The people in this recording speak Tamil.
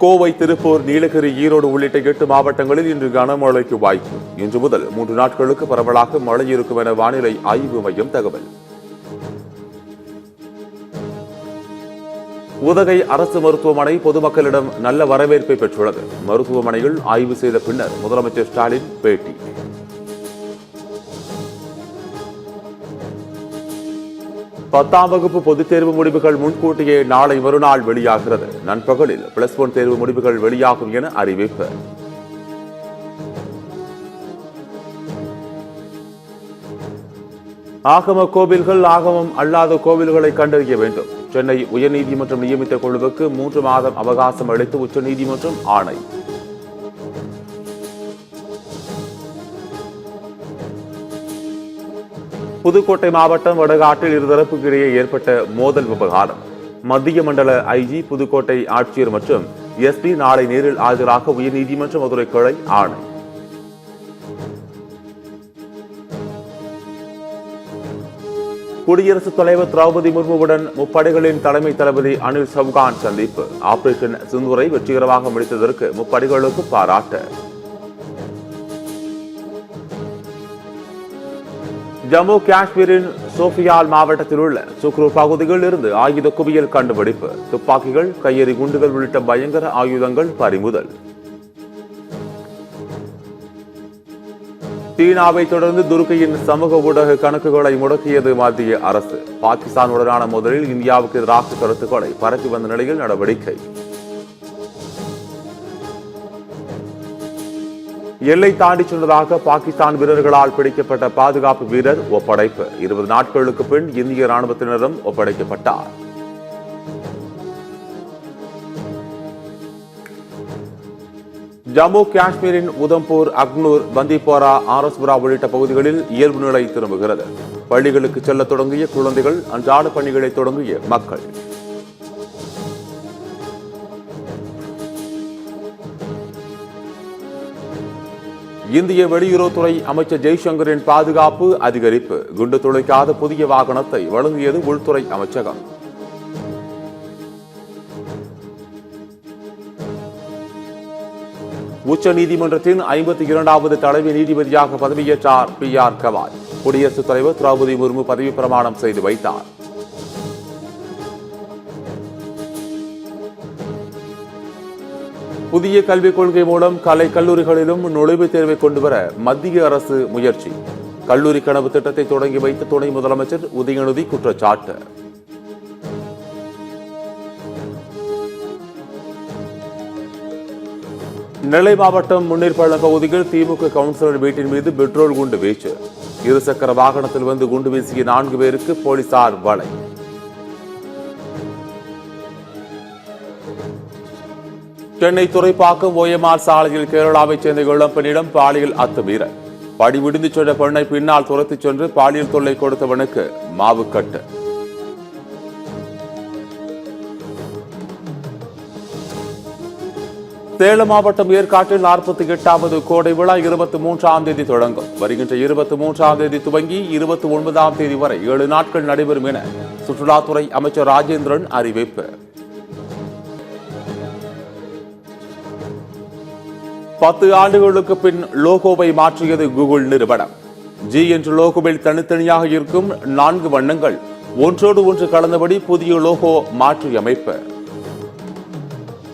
கோவை, திருப்பூர், நீலகிரி, ஈரோடு உள்ளிட்ட 8 மாவட்டங்களில் இன்று கனமழைக்கு வாய்ப்பு. இன்று முதல் 3 நாட்களுக்கு பரவலாக மழை இருக்கும் என வானிலை ஆய்வு மையம் தகவல். உதகை அரசு மருத்துவமனை பொதுமக்களிடம் நல்ல வரவேற்பை பெற்றுள்ளது. மருத்துவமனையில் ஆய்வு செய்த பின்னர் முதலமைச்சர் ஸ்டாலின் பேட்டி. பத்தாம் வகுப்பு பொதுத் தேர்வு முடிவுகள் முன்கூட்டியே நாளை மறுநாள் வெளியாகிறது. நண்பகலில் +1 தேர்வு முடிவுகள் வெளியாகும் என அறிவிப்பு. ஆகம கோவில்கள், ஆகமம் அல்லாத கோவில்களை கண்டறிய வேண்டும். சென்னை உயர்நீதிமன்றம் நியமித்த குழுவுக்கு 3 மாதம் அவகாசம் அளித்து உச்சநீதிமன்றம் ஆணை. புதுக்கோட்டை மாவட்டம் வடகாட்டில் இருதரப்புக்கு இடையே ஏற்பட்ட மோதல் விவகாரம். மத்திய மண்டல ஐஜி, புதுக்கோட்டை ஆட்சியர் மற்றும் எஸ்பி நாளை நேரில் ஆஜராக உயர்நீதிமன்ற மதுரை கிளை ஆணை. குடியரசுத் தலைவர் திரௌபதி முர்முவுடன் முப்படைகளின் தலைமை தளபதி அனில் சௌகான் சந்திப்பு. ஆபரேஷன் சிந்தூரை வெற்றிகரமாக முடித்ததற்கு முப்படைகளுக்கு பாராட்டு. ஜம்மு காஷ்மீரின் சோபியான் மாவட்டத்தில் உள்ள சுக்ரு பகுதியில் இருந்து ஆயுத குவியல் கண்டுபிடிப்பு. துப்பாக்கிகள், கையெறி குண்டுகள் உள்ளிட்ட பயங்கர ஆயுதங்கள் பறிமுதல். சீனாவை தொடர்ந்து துருக்கியின் சமூக ஊடக கணக்குகளை முடக்கியது மத்திய அரசு. பாகிஸ்தானுடனான மோதலில் இந்தியாவுக்கு எதிராக கருத்துக்களை பரப்பி வந்த நிலையில் நடவடிக்கை. எல்லை தாண்டி சென்றதாக பாகிஸ்தான் வீரர்களால் பிடிக்கப்பட்ட பாதுகாப்பு வீரர் ஒப்படைப்பு. 20 நாட்களுக்கு பின் இந்திய ராணுவத்தினரும் ஒப்படைக்கப்பட்டார். ஜம்மு காஷ்மீரின் உதம்பூர், அக்னூர், பந்திப்போரா, ஆரஸ்புரா உள்ளிட்ட பகுதிகளில் இயல்பு நிலை திரும்புகிறது. பள்ளிகளுக்கு செல்ல தொடங்கிய குழந்தைகள், அன்றாட பணிகளை தொடங்கிய மக்கள். இந்திய வெளியுறவுத்துறை அமைச்சர் ஜெய்சங்கரின் பாதுகாப்பு அதிகரிப்பு. குண்டு துளைக்காத புதிய வாகனத்தை வழங்கியது உள்துறை அமைச்சகம். உச்சநீதிமன்றத்தின் 52வது தலைமை நீதிபதியாக பதவியேற்றார் PR கவாய். குடியரசுத் தலைவர் திரௌபதி முர்மு பதவி பிரமாணம் செய்து வைத்தார். புதிய கல்விக் கொள்கை மூலம் கலை கல்லூரிகளிலும் நுழைவுத் தேர்வை கொண்டுவர மத்திய அரசு முயற்சி. கல்லூரி கனவு திட்டத்தை தொடங்கி வைத்த துணை முதலமைச்சர் உதயநிதி குற்றச்சாட்டு. நெல்லை மாவட்டம் முன்னீர்பள்ளம் பகுதியில் திமுக கவுன்சிலர் வீட்டின் மீது பெட்ரோல் குண்டு வீச்சு. இருசக்கர வாகனத்தில் வந்து குண்டு வீசிய 4 பேருக்கு போலீசார் வலை. சென்னை துறைப்பாக்கம் OMR சாலையில் கேரளாவைச் சேர்ந்த இளம்பெண்ணிடம் பாலியல் அத்துமீறல். படி விடுந்து சென்ற பெண்ணை பின்னால் துரத்திச் சென்று பாலியல் தொல்லை கொடுத்தவனுக்கு மாவுக்கட்டு. சேலம் மாவட்டம் ஏற்காட்டில் 48வது கோடை விழா 23ஆம் தேதி தொடங்கும். வருகின்ற 23ஆம் தேதி துவங்கி 29ஆம் தேதி வரை 7 நாட்கள் நடைபெறும் என சுற்றுலாத்துறை அமைச்சர் ராஜேந்திரன் அறிவிப்பு. 10 ஆண்டுகளுக்கு பின் லோகோவை மாற்றியது கூகுள் நிறுவனம். G என்ற லோகோவில் தனித்தனியாக இருக்கும் 4 வண்ணங்கள் ஒன்றோடு ஒன்று கலந்தபடி புதிய லோகோ மாற்றியமைப்பு.